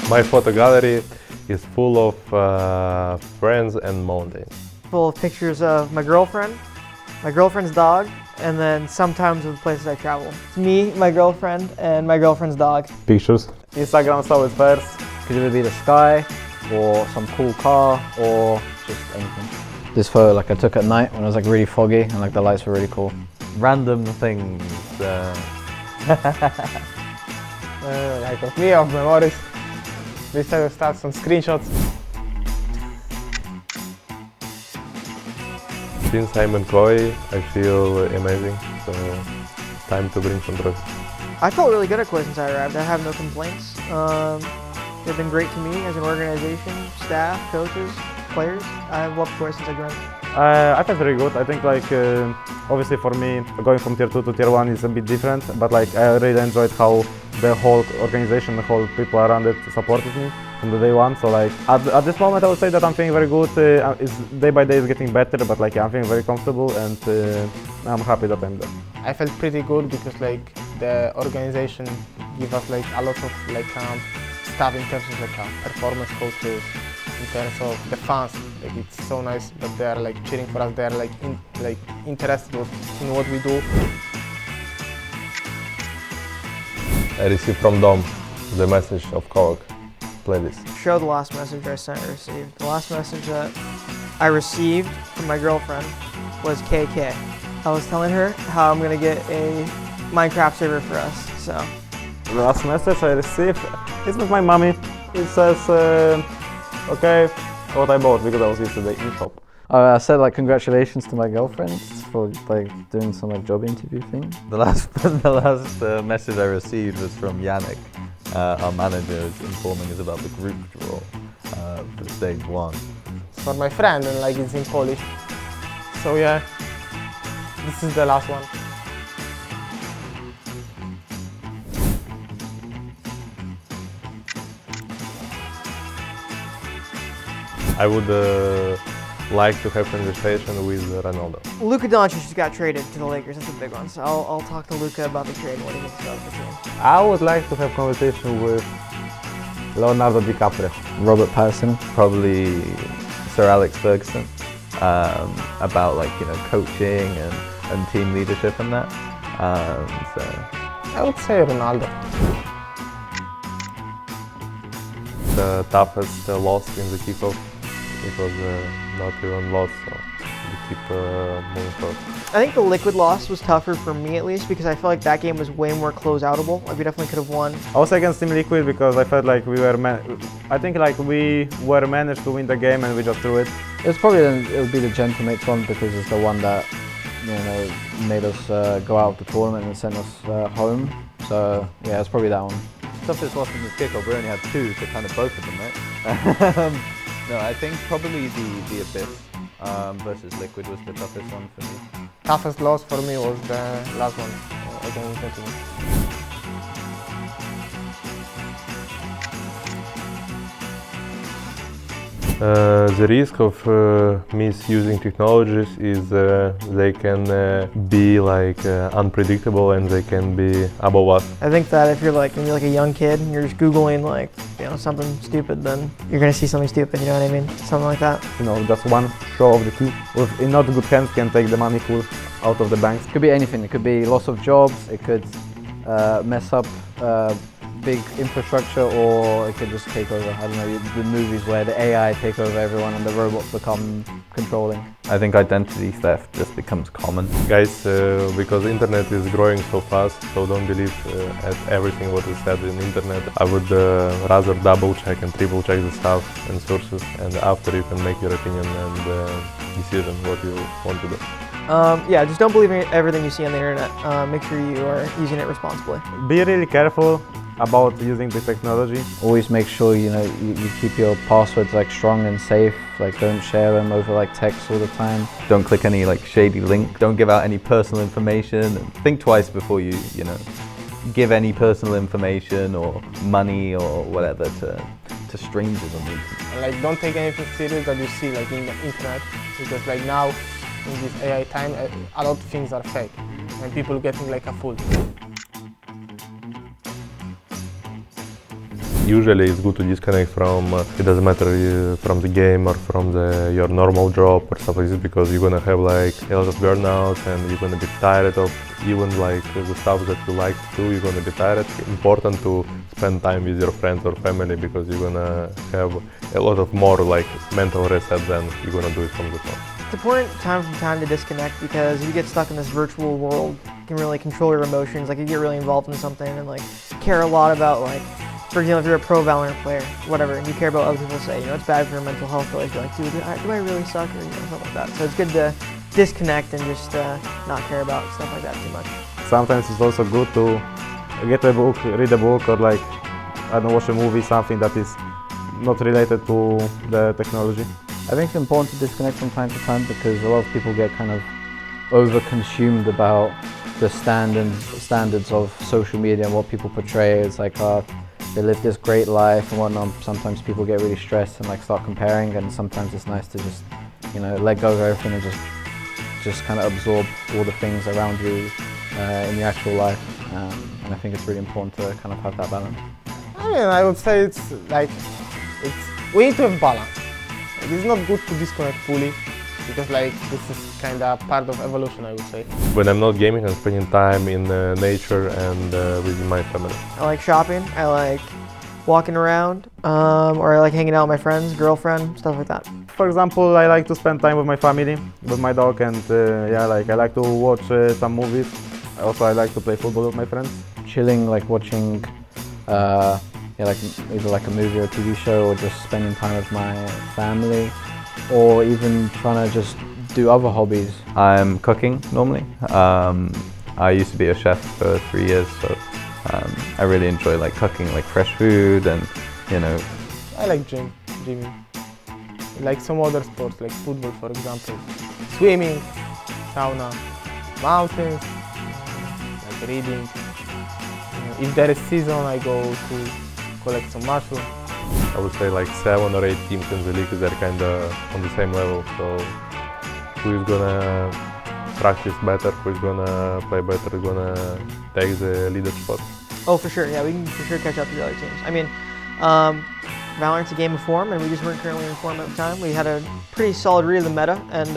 My photo gallery is full of friends and mountains. Full of pictures of my girlfriend's dog, and then sometimes of the places I travel. It's me, my girlfriend, and my girlfriend's dog. Pictures. Instagram stories first. Could either be the sky, or some cool car, or just anything. This photo, like I took at night when it was like really foggy and like the lights were really cool. Random things. Like of me, of memories. This time we start some screenshots. Since I'm in KOI, I feel amazing, so time to bring some trophies. I felt really good at KOI since I arrived. I have no complaints. They've been great to me as an organization, staff, coaches, players. I've loved KOI since I joined. I felt very good. I think obviously for me going from tier 2 to tier 1 is a bit different, but I really enjoyed how the whole organization, the whole people around it supported me from the day one. So at this moment I would say that I'm feeling very good. It's day by day is getting better, but I'm feeling very comfortable and I'm happy that I'm there. I felt pretty good because the organization give us a lot of stuff in terms of performance coaches, in terms of the fans. It's so nice that they are cheering for us. They are interested in what we do. I received from Dom the message of KOI. Play this. Show the last message I sent or received. The last message that I received from my girlfriend was KK. I was telling her how I'm gonna get a Minecraft server for us, so. The last message I received is with my mommy. It says, okay, what I bought because I was yesterday in shop. I said congratulations to my girlfriend for doing some job interview thing. The last message I received was from Yannick, our manager, informing us about the group draw for stage 1. For my friend, and it's in Polish. So yeah, this is the last one. I would like to have conversation with Ronaldo. Luka Doncic just got traded to the Lakers. That's a big one. So I'll talk to Luka about the trade and what he thinks about the team. I would like to have conversation with Leonardo DiCaprio. Robert Pattinson. Probably Sir Alex Ferguson, about coaching and team leadership and that. So I would say Ronaldo. The toughest loss in the kickoff. It was not even loss, so we keep moving forward. I think the Liquid loss was tougher for me at least because I feel like that game was way more close-outable. We definitely could have won. I was against Team Liquid because I felt like we were managed to win the game and we just threw it. It would be the Gentlemates one because it's the one that made us go out of the tournament and sent us home. So yeah, it's probably that one. toughest loss in this kickoff. We only had 2, so kind of both of them, right? No, I think probably the Abyss versus Liquid was the toughest one for me. Toughest loss for me was the last one against Gentlemen. The risk of misusing technologies is they can be unpredictable and they can be above us. I think that if you're when you're a young kid and you're just Googling something stupid, then you're gonna see something stupid, you know what I mean? Something like that. Just one show of the key in not good hands can take the money full out of the banks. It could be anything. It could be loss of jobs. It could mess up big infrastructure, or it could just take over. I don't know, the movies where the AI take over everyone and the robots become controlling. I think identity theft just becomes common. Guys, because internet is growing so fast, so don't believe at everything what is said in internet. I would rather double check and triple check the stuff and sources, and after you can make your opinion and decision what you want to do. Yeah, just don't believe everything you see on the internet. Make sure you are using it responsibly. Be really careful about using the technology. Always make sure you keep your passwords strong and safe. Don't share them over text all the time. Don't click any shady link. Don't give out any personal information. Think twice before you give any personal information or money or whatever to strangers on the internet. And don't take anything serious that you see in the internet, because now in this AI time a lot of things are fake and people getting a fool. Usually it's good to disconnect from, it doesn't matter from the game or from your normal job or stuff like this, because you're gonna have like a lot of burnouts and you're gonna be tired of even like the stuff that you like to do, you're gonna be tired. It's important to spend time with your friends or family, because you're gonna have a lot of more like mental reset than you're gonna do it from the phone. It's important time from time to disconnect, because if you get stuck in this virtual world, you can really control your emotions. Like you get really involved in something and like care a lot about, like, for example, if you're a pro Valorant player, whatever, and you care about what other people say, it's bad for your mental health, but like you're like, dude, do I really suck, or something like that. So it's good to disconnect and just not care about stuff like that too much. Sometimes it's also good to get a book, read a book, or like, I don't know, watch a movie, something that is not related to the technology. I think it's important to disconnect from time to time, because a lot of people get kind of over-consumed about the standards of social media and what people portray. It's like they live this great life and whatnot. Sometimes people get really stressed and like start comparing, and sometimes it's nice to just let go of everything and just kind of absorb all the things around you in your actual life. And I think it's really important to kind of have that balance. I mean, I would say we need to have balance. It's not good to disconnect fully, because like this is kind of part of evolution, I would say. When I'm not gaming, I'm spending time in nature and with my family. I like shopping, I like walking around, or I like hanging out with my friends, girlfriend, stuff like that. For example, I like to spend time with my family, with my dog, and I like to watch some movies. Also, I like to play football with my friends. Chilling, like watching like either like a movie or a TV show, or just spending time with my family, or even trying to just do other hobbies. I'm cooking normally. I used to be a chef for 3 years, so I really enjoy like cooking like fresh food, and I like gymming. Like some other sports, like football, for example. Swimming, sauna, mountains, like reading. If there is season, I go to collect some mushrooms. I would say like 7 or 8 teams in the league, they're kind of on the same level. So who is gonna practice better, who is gonna play better, who's gonna take the leader spot. Oh, for sure, yeah, we can for sure catch up to the other teams. I mean, Valorant's a game of form, and we just weren't currently in form at the time. We had a pretty solid read of the meta, and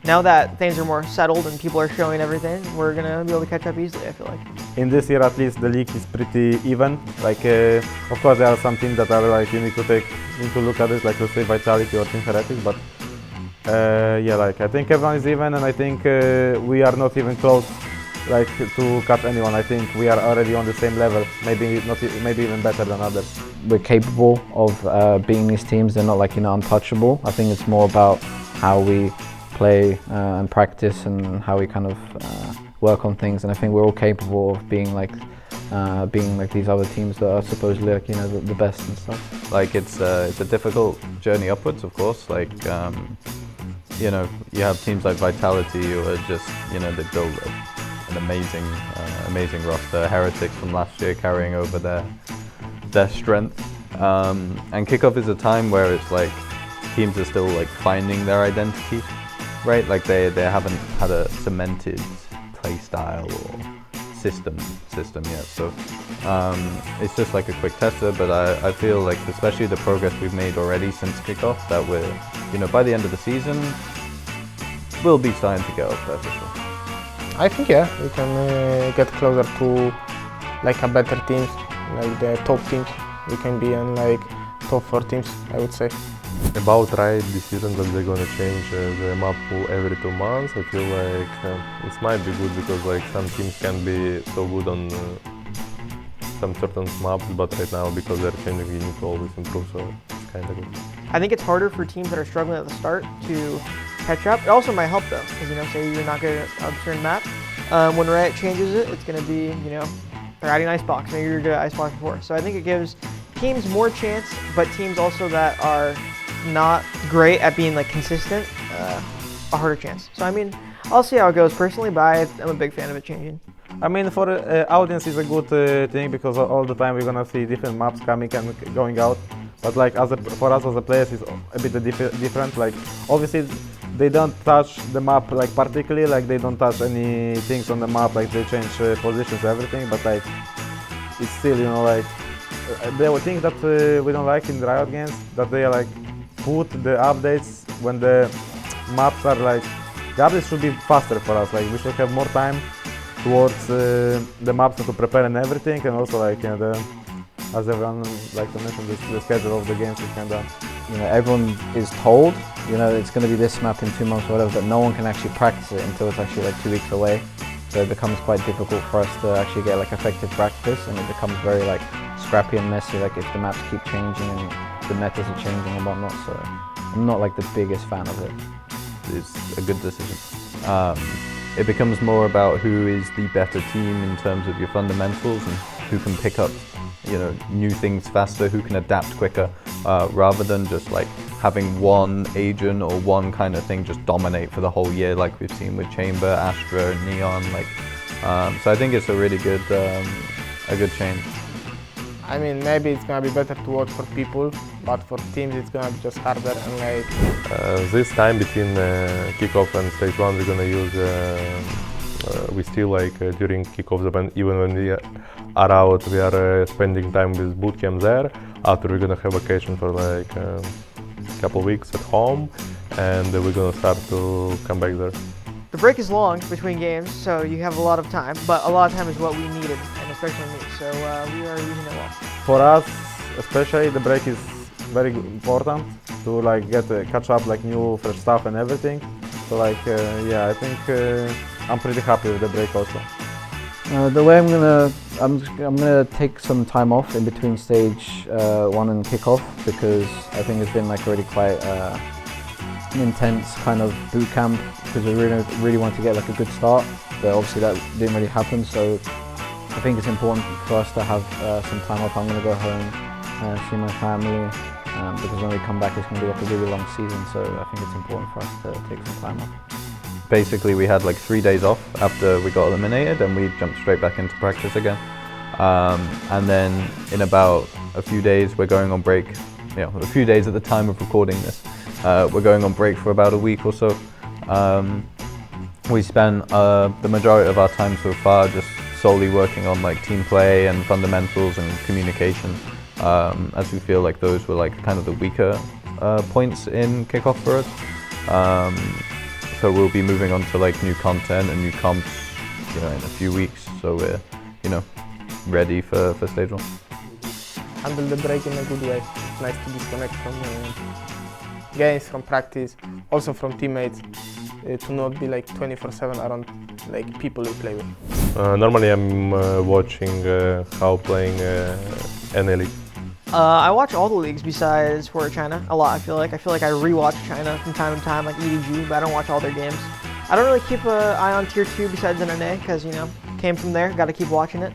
now that things are more settled and people are showing everything, we're gonna be able to catch up easily, I feel like. In this year, at least, the league is pretty even. Like, of course, there are some teams that are like you need to take into look at it, like let's say Vitality or Team Heretics, but like I think everyone is even, and I think we are not even close, like to catch anyone. I think we are already on the same level, maybe even better than others. We're capable of beating these teams. They're not like untouchable. I think it's more about how we play and practice, and how we kind of work on things. And I think we're all capable of being like these other teams that are supposedly like the best and stuff. like it's a difficult journey upwards, of course. Like you have teams like Vitality who are just they build an amazing roster. Heretics from last year carrying over their strength, and kickoff is a time where it's like teams are still like finding their identity, right? Like they haven't had a cemented play style or system yet. So it's just like a quick tester, but I feel like especially the progress we've made already since kickoff, that we're by the end of the season we'll be starting to get up there for sure. I think we can get closer to like a better teams, like the top teams. We can be in like top 4 teams, I would say. About right decision that they're gonna change the map every 2 months, I feel like it might be good, because like some teams can be so good on some certain maps, but right now because they're changing, we need to always improve, so it's kind of good. I think it's harder for teams that are struggling at the start to catch up. It also might help though, because say you're not good at a certain map. When Riot changes it, it's going to be, they're adding Icebox, maybe you're good at Icebox before. So I think it gives teams more chance, but teams also that are not great at being like consistent, a harder chance. So I mean, I'll see how it goes personally, but I'm a big fan of it changing. I mean, for audience is a good thing, because all the time we're gonna see different maps coming and going out. But like for us as a players, it's a bit different. Like obviously they don't touch the map like particularly, like they don't touch any things on the map, like they change positions, everything. But like it's still like The thing that we don't like in Riot games, that they like put the updates when the maps are like, the updates should be faster for us, like we should have more time towards the maps to prepare and everything, and also like, you know, as everyone like to mention, the schedule of the games is kind of, you know, everyone is told, you know, it's going to be this map in 2 months or whatever, but no one can actually practice it until it's actually like 2 weeks away. So it becomes quite difficult for us to actually get like effective practice, and it becomes very like scrappy and messy, like if the maps keep changing and the metas are changing and whatnot. So I'm not like the biggest fan of it. It's a good decision. It becomes more about who is the better team in terms of your fundamentals and who can pick up, you know, new things faster, who can adapt quicker, rather than just like having one agent or one kind of thing just dominate for the whole year, like we've seen with Chamber, Astra, Neon. Like, so I think it's a really good, a good change. I mean, maybe it's gonna be better to watch for people, but for teams it's gonna be just harder and like. This time between kickoff and stage 1 we're gonna use. We still like during kickoffs, even when we are out, we are spending time with bootcamp there. After we're gonna have vacation for like a couple weeks at home, and we're gonna start to come back there. The break is long between games, so you have a lot of time, but a lot of time is what we needed, and especially me, so we are using it well. for us especially, the break is very important to like catch up like new fresh stuff and everything. So like yeah, I think I'm pretty happy with the break also. The way I'm gonna take some time off in between stage 1 and kickoff, because I think it's been like already quite an intense kind of boot camp, because we really want to get like a good start, but obviously that didn't really happen. So I think it's important for us to have some time off. I'm gonna go home, see my family, because when we come back it's gonna be like a really long season. So I think it's important for us to take some time off. Basically, we had like 3 days off after we got eliminated, and we jumped straight back into practice again. And then in about a few days, we're going on break. You know, a few days at the time of recording this, we're going on break for about a week or so. We spent the majority of our time so far just solely working on like team play and fundamentals and communication, as we feel like those were like kind of the weaker points in kickoff for us. So we'll be moving on to like new content and new comps, you know, in a few weeks. So we're, you know, ready for stage 1. Handle the break in a good way. It's nice to disconnect from games, from practice, also from teammates, to not be like 24/7 around like people you play with. Normally I'm watching how playing NA League. I watch all the leagues besides for China a lot. I feel like I rewatch China from time to time, like EDG, but I don't watch all their games. I don't really keep an eye on Tier 2 besides NA, because, you know, came from there, got to keep watching it.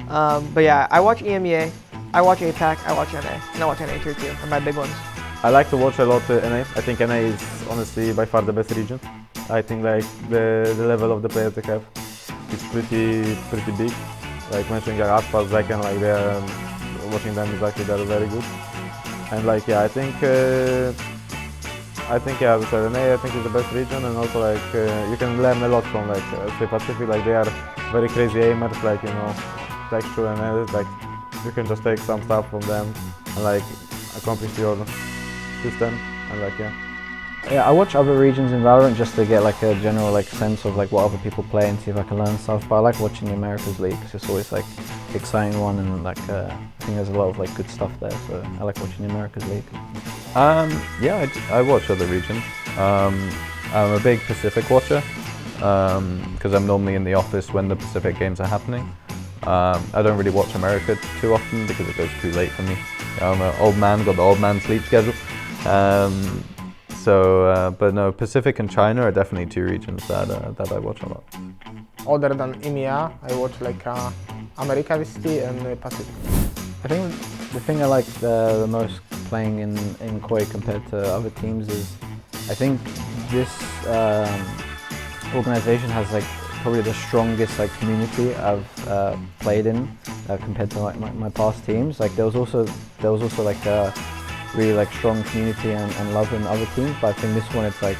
But yeah, I watch EMEA, I watch APAC, I watch NA, and I watch NA Tier 2, are my big ones. I like to watch a lot NA. I think NA is honestly by far the best region. I think like the level of the players they have is pretty big. Like mentioning like Aspas, Zaken, like they're watching them is actually they're very good. And like yeah, I think yeah, as I said, NA I think is the best region, and also like you can learn a lot from like say Pacific. Like they are very crazy aimers, like, you know, texture and like you can just take some stuff from them and like accomplish your system, and like yeah. Yeah, I watch other regions in Valorant just to get like a general like sense of like what other people play and see if I can learn stuff. But I like watching the Americas League because it's always like exciting one, and like I think there's a lot of like good stuff there. So I like watching the Americas League. Yeah, I watch other regions. I'm a big Pacific watcher because I'm normally in the office when the Pacific games are happening. I don't really watch America too often because it goes too late for me. I'm an old man, got the old man sleep schedule. But no, Pacific and China are definitely 2 regions that I watch a lot. Other than EMEA, I watch like America VCT and Pacific. I think the thing I like the most playing in KOI compared to other teams is I think this organization has like probably the strongest like community I've played in compared to like my past teams. Like there was also like a really like strong community and love in other teams, but I think this one it's like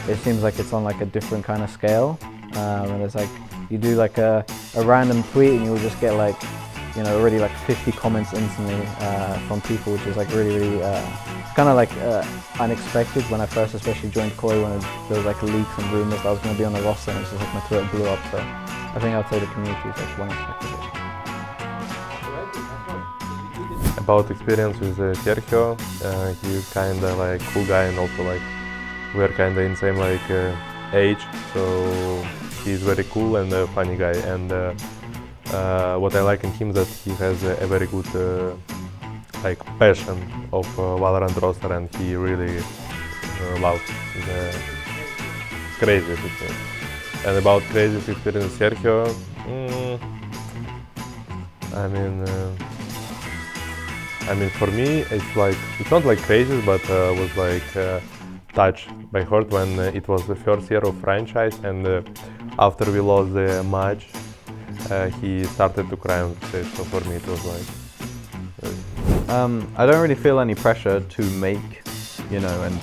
it seems like it's on like a different kind of scale, and it's like you do like a random tweet and you'll just get like you know, already like 50 comments instantly from people, which is like really kind of like unexpected when I first especially joined KOI, when there was like leaks and rumors that I was going to be on the roster, and it's just like my Twitter blew up. So I think I'd say the community is like one aspect of it. About experience with Sergio, he's kinda like cool guy, and also like we're kinda in same like age, so he's very cool and a funny guy. And what I like in him that he has a very good like passion of Valorant roster, and he really loves the crazy experience. And about crazy experience, Sergio, I mean, for me, it's not like crazy, but was like touched by heart when it was the first year of franchise, and after we lost the match, he started to cry on stage. So for me, it was like. I don't really feel any pressure to make, you know, and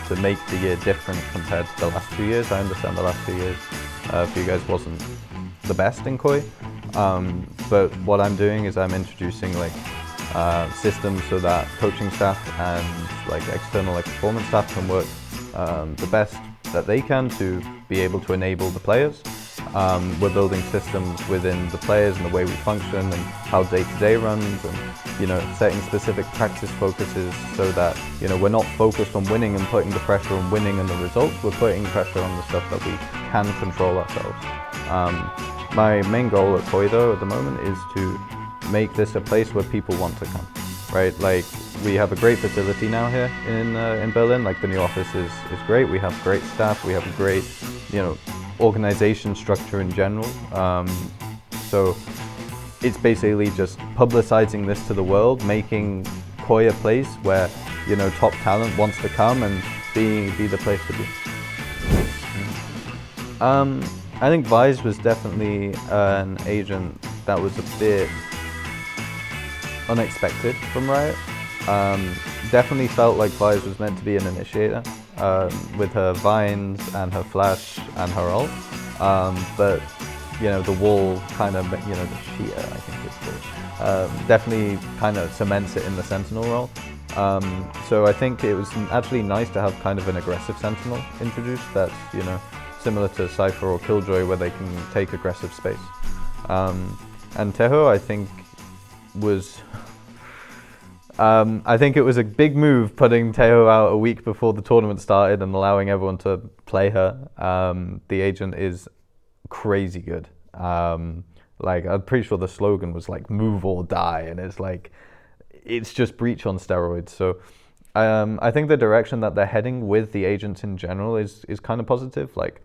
to make the year different compared to the last 2 years. I understand the last 2 years for you guys wasn't the best in KOI, but what I'm doing is I'm introducing like systems so that coaching staff and like external like performance staff can work the best that they can to be able to enable the players. We're building systems within the players and the way we function and how day-to-day runs, and you know, setting specific practice focuses so that, you know, we're not focused on winning and putting the pressure on winning and the results. We're putting pressure on the stuff that we can control ourselves. My main goal at KOI though at the moment is to make this a place where people want to come, right? Like, we have a great facility now here in Berlin. Like, the new office is great. We have great staff. We have a great, you know, organization structure in general. So it's basically just publicizing this to the world, making KOI a place where, you know, top talent wants to come and be the place to be. I think Vise was definitely an agent that was a bit unexpected from Riot. Definitely felt like Vise was meant to be an initiator with her vines and her flash and her ult, but you know, the wall kind of, you know, the Sheeta I think it's called, definitely kind of cements it in the Sentinel role. So I think it was actually nice to have kind of an aggressive Sentinel introduced that's, you know, similar to Cypher or Killjoy, where they can take aggressive space. And Teho, I think, was I think it was a big move putting Teho out a week before the tournament started and allowing everyone to play her. The agent is crazy good. Like, I'm pretty sure the slogan was like "move or die," and it's like, it's just Breach on steroids. So I think the direction that they're heading with the agents in general is kind of positive. Like,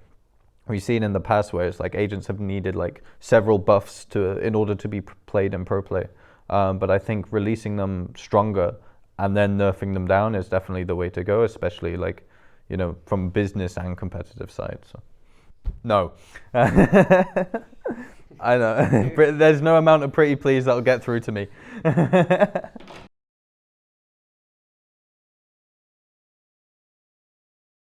we've seen in the past where it's like agents have needed like several buffs in order to be played in pro play. But I think releasing them stronger and then nerfing them down is definitely the way to go, especially like, you know, from business and competitive side. So, no. I know. There's no amount of pretty please that'll get through to me.